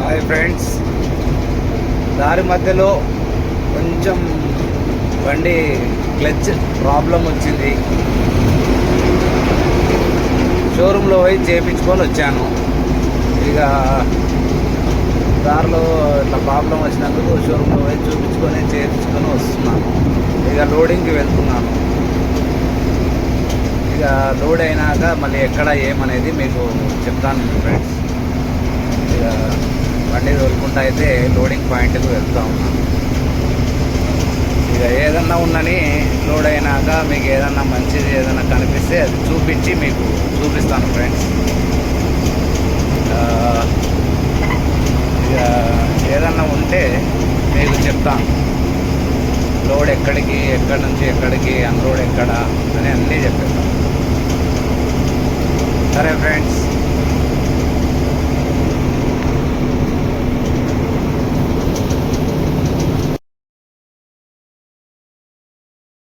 Hi friends, దారి మధ్యలో కొంచెం బండి క్లచ్ ప్రాబ్లం వచ్చింది. షోరూంలో పోయి చేయించుకొని వచ్చాను. ఇక దారిలో ఇట్లా ప్రాబ్లం వచ్చినందుకు షోరూంలో పోయి చేయించుకొని వస్తున్నాను. ఇక లోడింగ్కి వెళ్తున్నాను. ఇక లోడ్ అయినాక మళ్ళీ ఎక్కడ ఏమనేది మీకు చెప్తాను ఫ్రెండ్స్. ఇక బండి తోలుకుంటా అయితే లోడింగ్ పాయింట్కి వెళ్తూ ఉన్నాను. ఇక ఏదన్నా ఉన్నని లోడ్ అయినాక మీకు ఏదన్నా మంచిది ఏదన్నా కనిపిస్తే అది చూపించి మీకు చూపిస్తాను ఫ్రెండ్స్. ఇక ఏదన్నా ఉంటే మీకు చెప్తాను. లోడ్ ఎక్కడి నుంచి ఎక్కడికి, అన్లోడ్ ఎక్కడ,